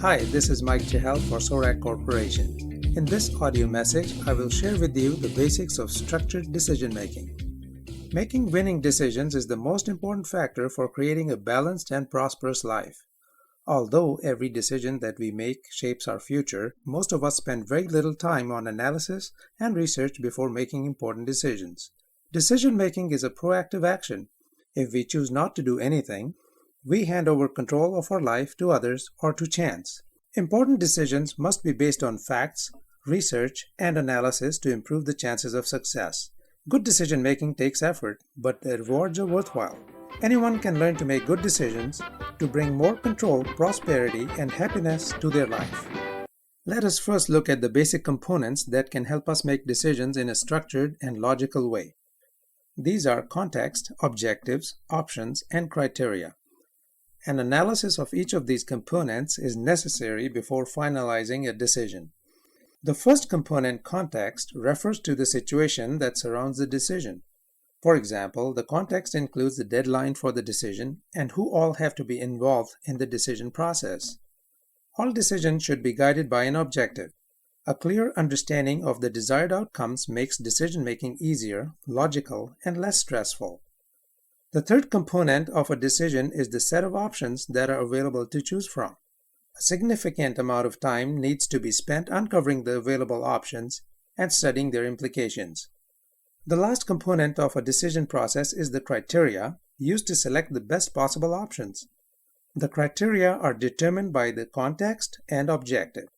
Hi, this is Mike Chahal for Sorak Corporation. In this audio message, I will share with you the basics of structured decision making. Making winning decisions is the most important factor for creating a balanced and prosperous life. Although every decision that we make shapes our future, most of us spend very little time on analysis and research before making important decisions. Decision making is a proactive action. If we choose not to do anything, we hand over control of our life to others or to chance. Important decisions must be based on facts, research, and analysis to improve the chances of success. Good decision making takes effort, but the rewards are worthwhile. Anyone can learn to make good decisions to bring more control, prosperity, and happiness to their life. Let us first look at the basic components that can help us make decisions in a structured and logical way. These are context, objectives, options, and criteria. An analysis of each of these components is necessary before finalizing a decision. The first component, context, refers to the situation that surrounds the decision. For example, the context includes the deadline for the decision and who all have to be involved in the decision process. All decisions should be guided by an objective. A clear understanding of the desired outcomes makes decision-making easier, logical, and less stressful. The third component of a decision is the set of options that are available to choose from. A significant amount of time needs to be spent uncovering the available options and studying their implications. The last component of a decision process is the criteria used to select the best possible options. The criteria are determined by the context and objective.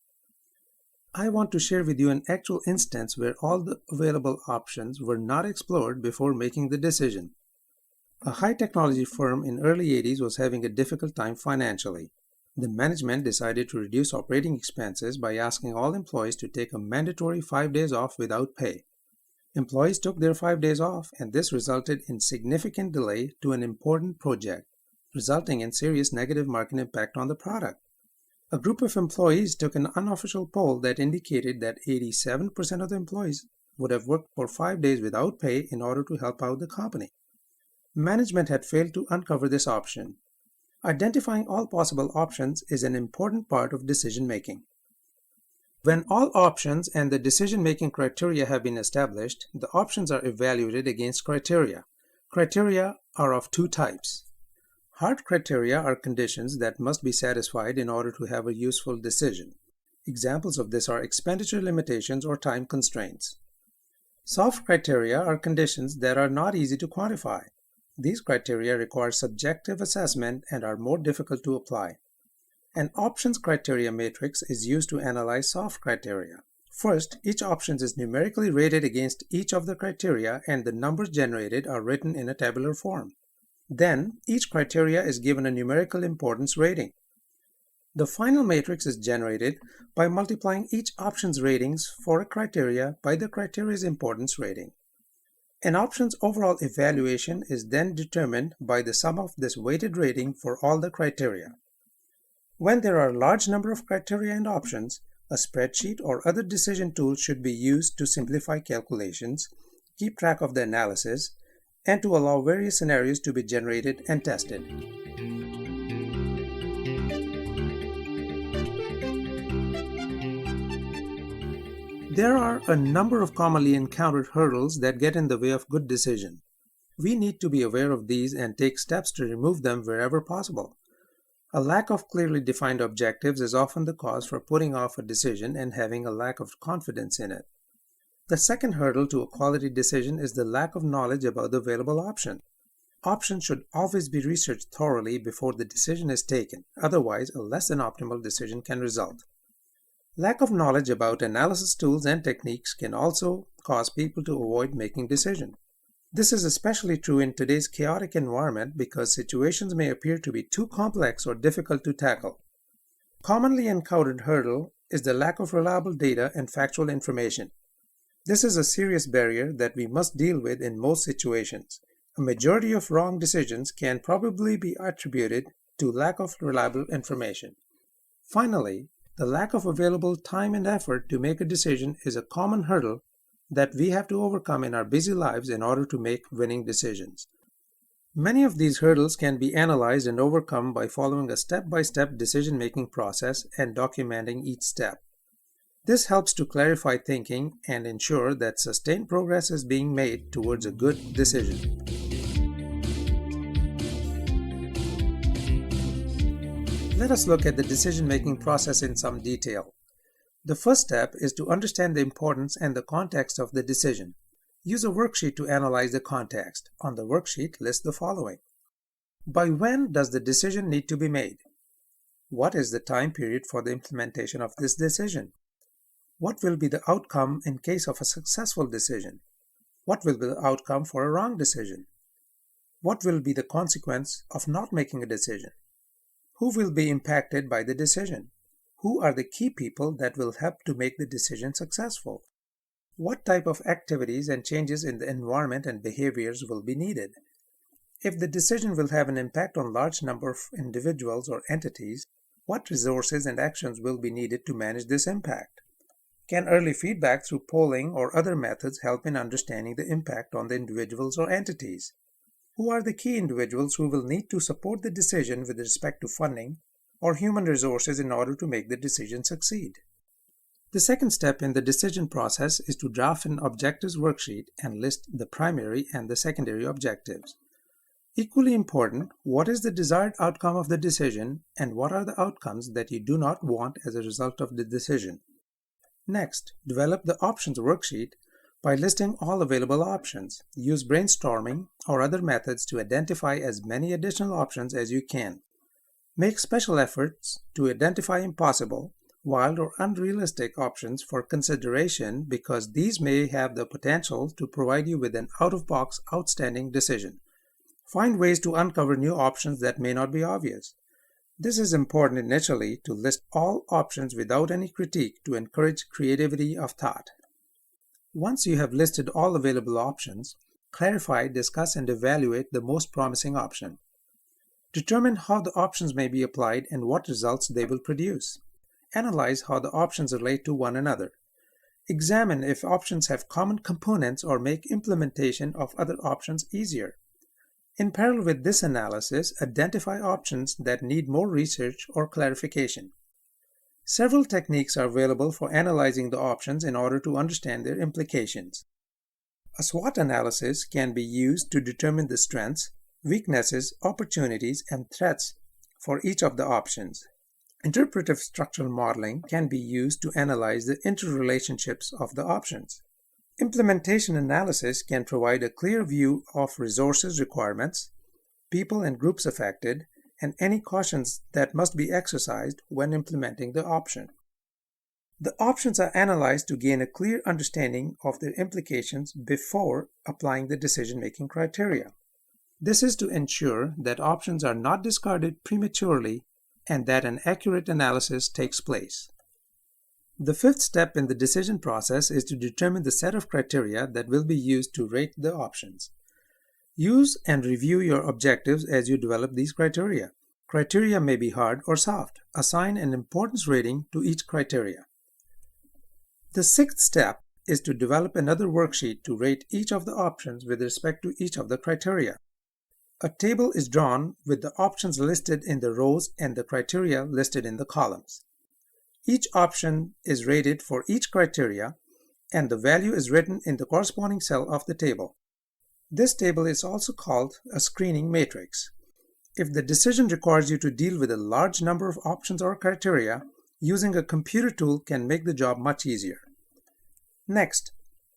I want to share with you an actual instance where all the available options were not explored before making the decision. A high-technology firm in early 80s was having a difficult time financially. The management decided to reduce operating expenses by asking all employees to take a mandatory 5 days off without pay. Employees took their 5 days off, and this resulted in significant delay to an important project, resulting in serious negative market impact on the product. A group of employees took an unofficial poll that indicated that 87% of the employees would have worked for 5 days without pay in order to help out the company. Management had failed to uncover this option. Identifying all possible options is an important part of decision-making. When all options and the decision-making criteria have been established, the options are evaluated against criteria. Criteria are of two types. Hard criteria are conditions that must be satisfied in order to have a useful decision. Examples of this are expenditure limitations or time constraints. Soft criteria are conditions that are not easy to quantify. These criteria require subjective assessment and are more difficult to apply. An options criteria matrix is used to analyze soft criteria. First, each option is numerically rated against each of the criteria, and the numbers generated are written in a tabular form. Then, each criteria is given a numerical importance rating. The final matrix is generated by multiplying each option's ratings for a criteria by the criteria's importance rating. An option's overall evaluation is then determined by the sum of this weighted rating for all the criteria. When there are a large number of criteria and options, a spreadsheet or other decision tool should be used to simplify calculations, keep track of the analysis, and to allow various scenarios to be generated and tested. There are a number of commonly encountered hurdles that get in the way of good decision. We need to be aware of these and take steps to remove them wherever possible. A lack of clearly defined objectives is often the cause for putting off a decision and having a lack of confidence in it. The second hurdle to a quality decision is the lack of knowledge about the available option. Options should always be researched thoroughly before the decision is taken, otherwise a less than optimal decision can result. Lack of knowledge about analysis tools and techniques can also cause people to avoid making decisions. This is especially true in today's chaotic environment because situations may appear to be too complex or difficult to tackle. Commonly encountered hurdle is the lack of reliable data and factual information. This is a serious barrier that we must deal with in most situations. A majority of wrong decisions can probably be attributed to lack of reliable information. Finally, the lack of available time and effort to make a decision is a common hurdle that we have to overcome in our busy lives in order to make winning decisions. Many of these hurdles can be analyzed and overcome by following a step-by-step decision-making process and documenting each step. This helps to clarify thinking and ensure that sustained progress is being made towards a good decision. Let us look at the decision-making process in some detail. The first step is to understand the importance and the context of the decision. Use a worksheet to analyze the context. On the worksheet, list the following. By when does the decision need to be made? What is the time period for the implementation of this decision? What will be the outcome in case of a successful decision? What will be the outcome for a wrong decision? What will be the consequence of not making a decision? Who will be impacted by the decision? Who are the key people that will help to make the decision successful? What type of activities and changes in the environment and behaviors will be needed? If the decision will have an impact on a large number of individuals or entities, what resources and actions will be needed to manage this impact? Can early feedback through polling or other methods help in understanding the impact on the individuals or entities? Who are the key individuals who will need to support the decision with respect to funding or human resources in order to make the decision succeed? The second step in the decision process is to draft an objectives worksheet and list the primary and the secondary objectives. Equally important, what is the desired outcome of the decision and what are the outcomes that you do not want as a result of the decision? Next, develop the options worksheet by listing all available options. Use brainstorming or other methods to identify as many additional options as you can. Make special efforts to identify impossible, wild, or unrealistic options for consideration because these may have the potential to provide you with an out-of-box, outstanding decision. Find ways to uncover new options that may not be obvious. This is important initially to list all options without any critique to encourage creativity of thought. Once you have listed all available options, clarify, discuss, and evaluate the most promising option. Determine how the options may be applied and what results they will produce. Analyze how the options relate to one another. Examine if options have common components or make implementation of other options easier. In parallel with this analysis, identify options that need more research or clarification. Several techniques are available for analyzing the options in order to understand their implications. A SWOT analysis can be used to determine the strengths, weaknesses, opportunities, and threats for each of the options. Interpretive structural modeling can be used to analyze the interrelationships of the options. Implementation analysis can provide a clear view of resources requirements, people and groups affected, and any cautions that must be exercised when implementing the option. The options are analyzed to gain a clear understanding of their implications before applying the decision-making criteria. This is to ensure that options are not discarded prematurely and that an accurate analysis takes place. The fifth step in the decision process is to determine the set of criteria that will be used to rate the options. Use and review your objectives as you develop these criteria. Criteria may be hard or soft. Assign an importance rating to each criteria. The sixth step is to develop another worksheet to rate each of the options with respect to each of the criteria. A table is drawn with the options listed in the rows and the criteria listed in the columns. Each option is rated for each criteria, and the value is written in the corresponding cell of the table. This table is also called a screening matrix. If the decision requires you to deal with a large number of options or criteria, using a computer tool can make the job much easier. Next,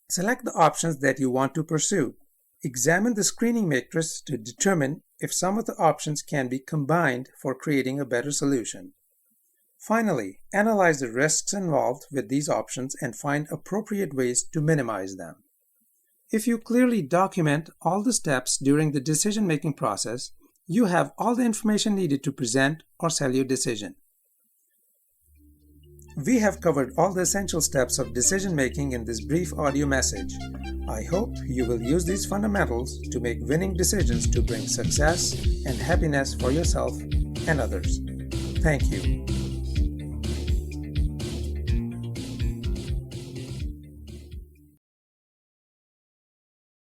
select the options that you want to pursue. Examine the screening matrix to determine if some of the options can be combined for creating a better solution. Finally, analyze the risks involved with these options and find appropriate ways to minimize them. If you clearly document all the steps during the decision-making process, you have all the information needed to present or sell your decision. We have covered all the essential steps of decision-making in this brief audio message. I hope you will use these fundamentals to make winning decisions to bring success and happiness for yourself and others. Thank you.